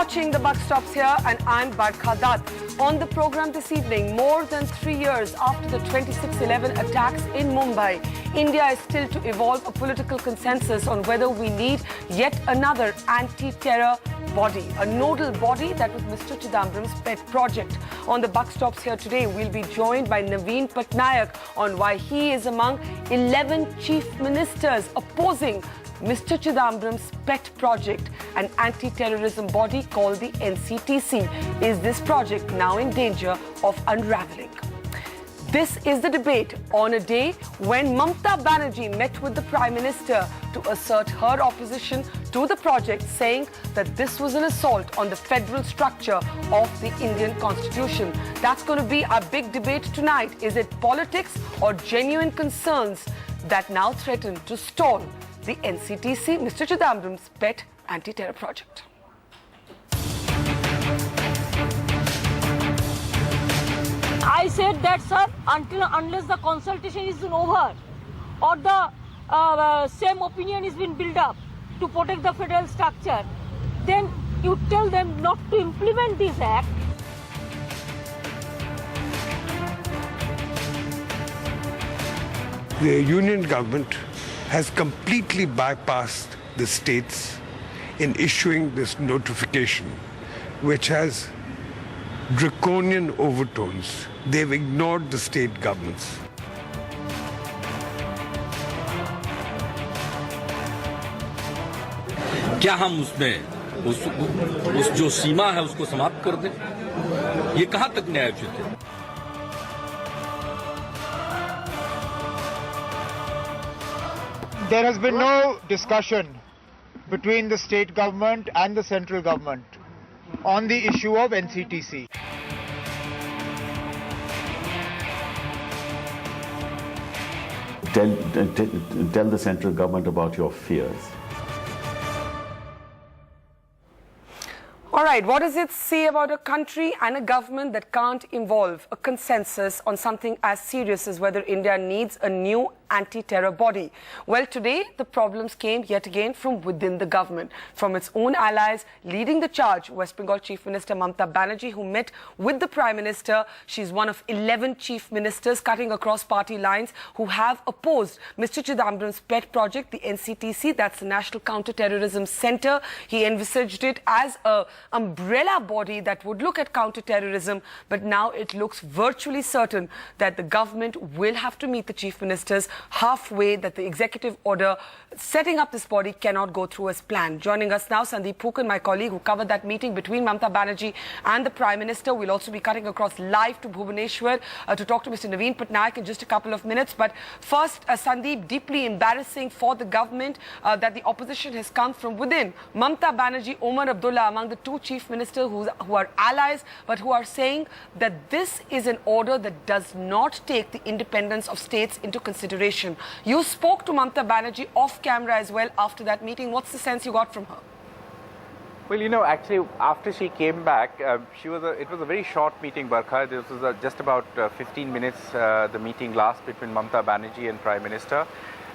watching The Buck Stops Here and I'm Barkha Dutt. On the program this evening, more than 3 years after the 26/11 attacks in Mumbai, India is still to evolve a political consensus on whether we need yet another anti-terror body, a nodal body that was Mr. Chidambaram's pet project. On The Buck Stops Here today, we'll be joined by Naveen Patnaik on why he is among 11 chief ministers opposing Mr. Chidambaram's pet project, an anti-terrorism body called the NCTC. Is this project now in danger of unraveling? This is the debate on a day when Mamta Banerjee met with the Prime Minister to assert her opposition to the project, saying that this was an assault on the federal structure of the Indian Constitution. That's going to be our big debate tonight. Is it politics or genuine concerns that now threaten to stall the NCTC, Mr. Chidambaram's pet anti-terror project? I said that, sir, unless the consultation is over or the same opinion is been built up to protect the federal structure, then you tell them not to implement this act. The union government has completely bypassed the states in issuing this notification, which has draconian overtones. They've ignored the state governments. क्या हम उसमें उस जो सीमा है उसको समाप्त कर दें? ये कहां तक न्यायोचित है? There has been no discussion between the state government and the central government on the issue of NCTC. Tell the central government about your fears. All right, what does it say about a country and a government that can't involve a consensus on something as serious as whether India needs a new anti-terror body? Well, today the problems came yet again from within the government, from its own allies. Leading the charge, West Bengal Chief Minister Mamta Banerjee, who met with the Prime Minister. She's one of 11 chief ministers cutting across party lines who have opposed Mr. Chidambaram's pet project, the NCTC, that's the National Counter-Terrorism Centre. He envisaged it as a umbrella body that would look at counter-terrorism, but now it looks virtually certain that the government will have to meet the chief ministers halfway, that the executive order setting up this body cannot go through as planned. Joining us now, Sandeep Phukan, my colleague, who covered that meeting between Mamta Banerjee and the Prime Minister. We'll also be cutting across live to Bhubaneswar to talk to Mr. Naveen Patnaik in just a couple of minutes. But first, Sandeep, deeply embarrassing for the government that the opposition has come from within. Mamta Banerjee, Omar Abdullah, among the two chief ministers who are allies, but who are saying that this is an order that does not take the independence of states into consideration. You spoke to Mamta Banerjee off camera as well after that meeting. What's the sense you got from her? Well, you know, actually, after she came back, it was a very short meeting, Barkha. This was just about 15 minutes, the meeting last between Mamta Banerjee and Prime Minister.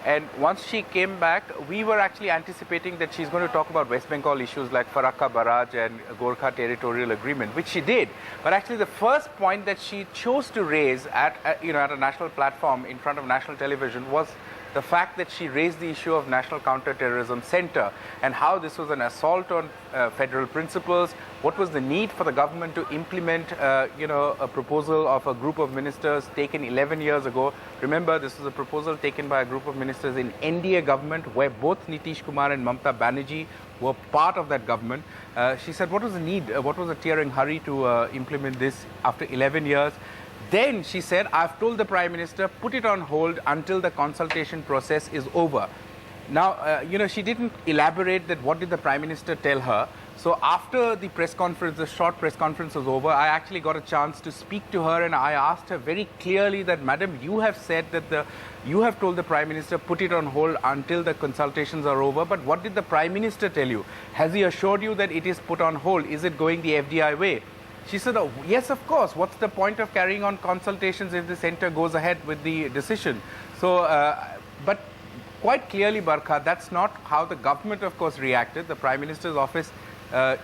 And once she came back, we were actually anticipating that she's going to talk about West Bengal issues like Farakka Barrage and Gorkha Territorial Agreement, which she did. But actually, the first point that she chose to raise at a national platform in front of national television was the fact that she raised the issue of National Counter-Terrorism Centre and how this was an assault on federal principles. What was the need for the government to implement, a proposal of a group of ministers taken 11 years ago? Remember, this was a proposal taken by a group of ministers in NDA government, where both Nitish Kumar and Mamta Banerjee were part of that government. She said, what was the need? What was the tearing hurry to implement this after 11 years? Then she said, I've told the Prime Minister, put it on hold until the consultation process is over. Now, she didn't elaborate that what did the Prime Minister tell her. So after the press conference, the short press conference was over, I actually got a chance to speak to her, and I asked her very clearly that, Madam, you have said that you have told the Prime Minister, put it on hold until the consultations are over. But what did the Prime Minister tell you? Has he assured you that it is put on hold? Is it going the FDI way? She said, oh, yes, of course. What's the point of carrying on consultations if the centre goes ahead with the decision? So, but quite clearly, Barkha, that's not how the government, of course, reacted. The Prime Minister's office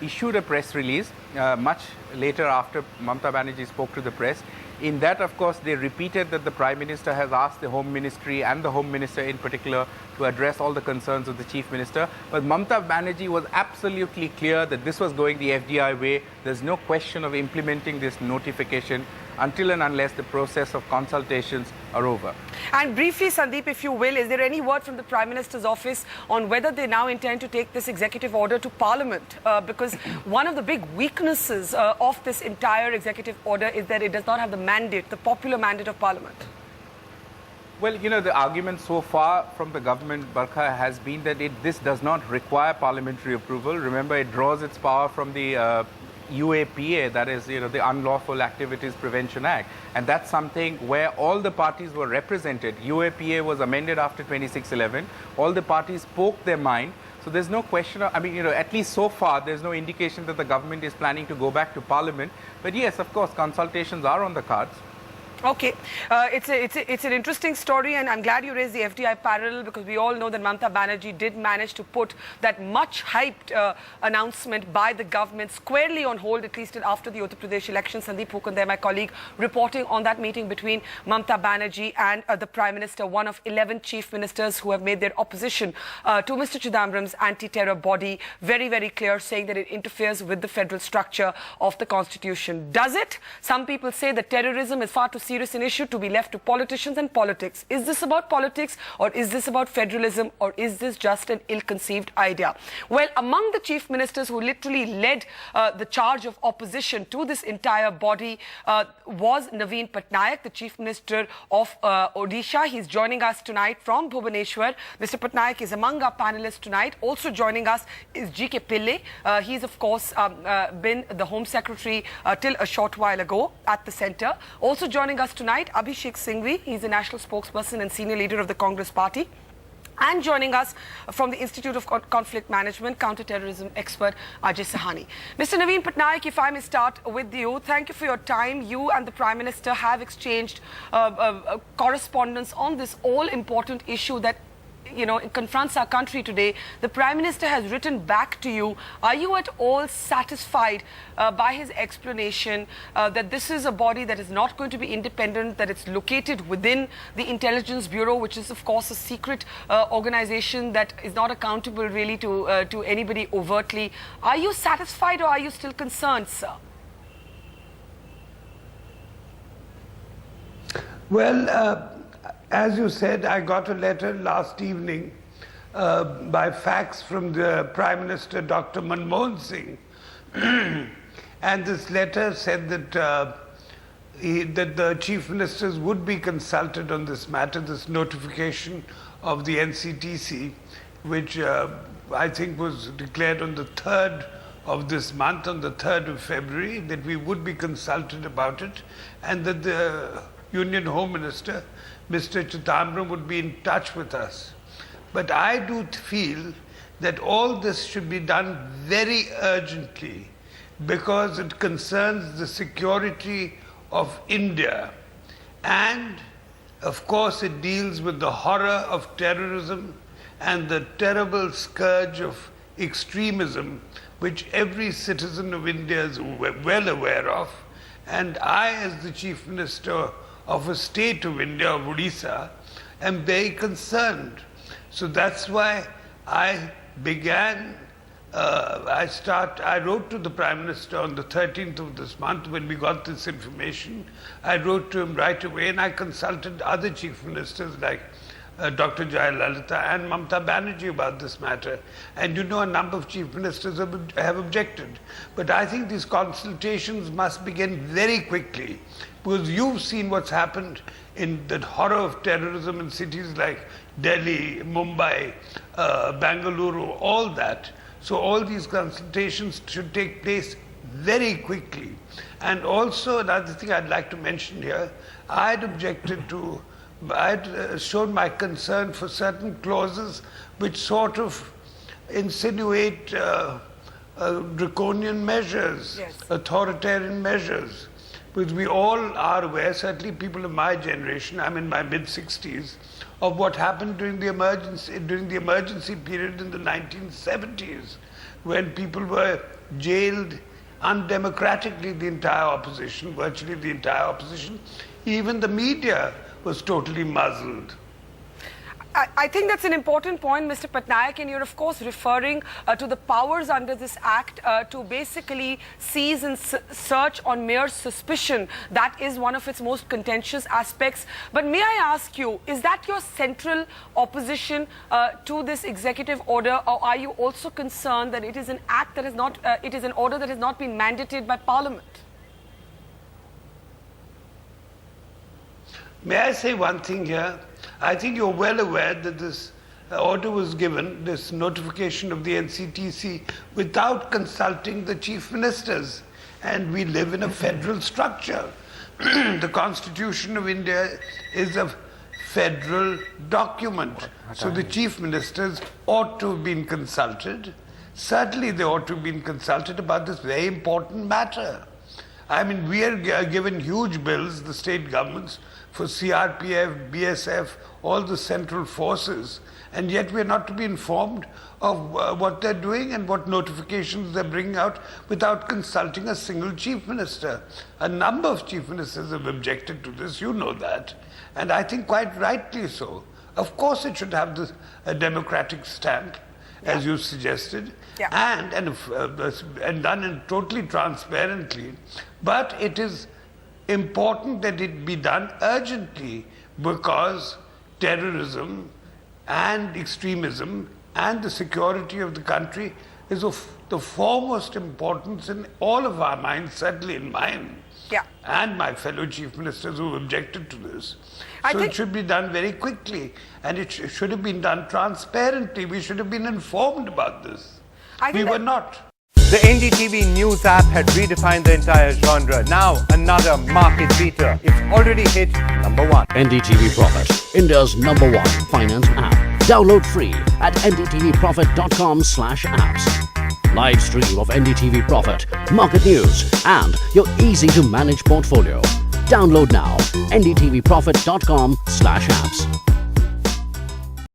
issued a press release much later after Mamata Banerjee spoke to the press. In that, of course, they repeated that the Prime Minister has asked the Home Ministry and the Home Minister in particular to address all the concerns of the Chief Minister. But Mamata Banerjee was absolutely clear that this was going the FDI way. There's no question of implementing this notification until and unless the process of consultations are over. And briefly, Sandeep, if you will, is there any word from the Prime Minister's office on whether they now intend to take this executive order to Parliament? Because one of the big weaknesses of this entire executive order is that it does not have the mandate, the popular mandate of Parliament. Well, you know, the argument so far from the government, Barkha, has been that this does not require parliamentary approval. Remember, it draws its power from the UAPA, that is, the Unlawful Activities Prevention Act. And that's something where all the parties were represented. UAPA was amended after 2611. All the parties spoke their mind. So there's no question of, at least so far, there's no indication that the government is planning to go back to Parliament. But yes, of course, consultations are on the cards. Okay, it's an interesting story, and I'm glad you raised the FDI parallel, because we all know that Mamata Banerjee did manage to put that much hyped announcement by the government squarely on hold, at least after the Uttar Pradesh election. Sandeep Hukandar, my colleague, reporting on that meeting between Mamata Banerjee and the Prime Minister, one of 11 chief ministers who have made their opposition to Mr. Chidambaram's anti-terror body very, very clear, saying that it interferes with the federal structure of the constitution. Does it? Some people say that terrorism is far too serious an issue to be left to politicians and politics. Is this about politics, or is this about federalism, or is this just an ill-conceived idea? Well, among the chief ministers who literally led the charge of opposition to this entire body was Naveen Patnaik, the chief minister of Odisha. He's joining us tonight from Bhubaneswar. Mr. Patnaik is among our panelists tonight. Also joining us is G.K. Pillai. He's, of course, been the Home Secretary till a short while ago at the centre. Also joining us tonight, Abhishek Singhvi. He's the national spokesperson and senior leader of the Congress party. And joining us from the Institute of Conflict Management, counter-terrorism expert Ajay Sahani. Mr. Naveen Patnaik, if I may start with you, thank you for your time. You and the Prime Minister have exchanged correspondence on this all-important issue that it confronts our country today. The Prime Minister has written back to you. Are you at all satisfied by his explanation that this is a body that is not going to be independent, that it's located within the Intelligence Bureau, which is, of course, a secret organization that is not accountable really to anybody overtly? Are you satisfied, or are you still concerned, sir? Well, as you said, I got a letter last evening by fax from the Prime Minister, Dr. Manmohan Singh. And this letter said that, that the chief ministers would be consulted on this matter, this notification of the NCTC, which I think was declared on the 3rd of this month, on the 3rd of February, that we would be consulted about it, and that the Union Home Minister, Mr. Chidambaram, would be in touch with us. But I do feel that all this should be done very urgently, because it concerns the security of India. And, of course, it deals with the horror of terrorism and the terrible scourge of extremism, which every citizen of India is well aware of. And I, as the Chief Minister of a state of India, of Odisha, am very concerned. So that's why I began, I wrote to the Prime Minister on the 13th of this month when we got this information. I wrote to him right away, and I consulted other chief ministers like Dr. Jayalalitha and Mamata Banerjee about this matter. And a number of chief ministers have objected. But I think these consultations must begin very quickly, because you've seen what's happened in the horror of terrorism in cities like Delhi, Mumbai, Bangalore, all that. So all these consultations should take place very quickly. And also another thing I'd like to mention here, I'd shown my concern for certain clauses which sort of insinuate draconian measures, yes, authoritarian measures. Because we all are aware, certainly people of my generation, I'm in my mid-60s, of what happened during the emergency period in the 1970s, when people were jailed undemocratically, the entire opposition, virtually the entire opposition, even the media was totally muzzled. I think that's an important point, Mr. Patnaik, and you're of course referring to the powers under this act to basically seize and search on mere suspicion. That is one of its most contentious aspects. But may I ask you, is that your central opposition to this executive order, or are you also concerned that it is an act that is not, it is an order that has not been mandated by Parliament? May I say one thing here? I think you're well aware that this order was given, this notification of the NCTC, without consulting the chief ministers. And we live in a federal structure. The Constitution of India is a federal document. So the chief ministers ought to have been consulted. Certainly they ought to have been consulted about this very important matter. I mean, we are given huge bills, the state governments, for CRPF, BSF, all the central forces, and yet we are not to be informed of what they're doing and what notifications they're bringing out without consulting a single chief minister. A number of chief ministers have objected to this, you know that, and I think quite rightly so. Of course it should have a democratic stamp, as you suggested, and done totally transparently, but it is important that it be done urgently, because terrorism and extremism and the security of the country is of the foremost importance in all of our minds, certainly in mine, and my fellow chief ministers who objected to this. So it should be done very quickly, and it should have been done transparently. We should have been informed about this. We were not. The NDTV news app had redefined the entire genre. Now another market beater. It's already hit #1. NDTV Profit, India's #1 finance app. Download free at ndtvprofit.com/apps. Live stream of NDTV Profit, market news, and your easy-to-manage portfolio. Download now. ndtvprofit.com/apps.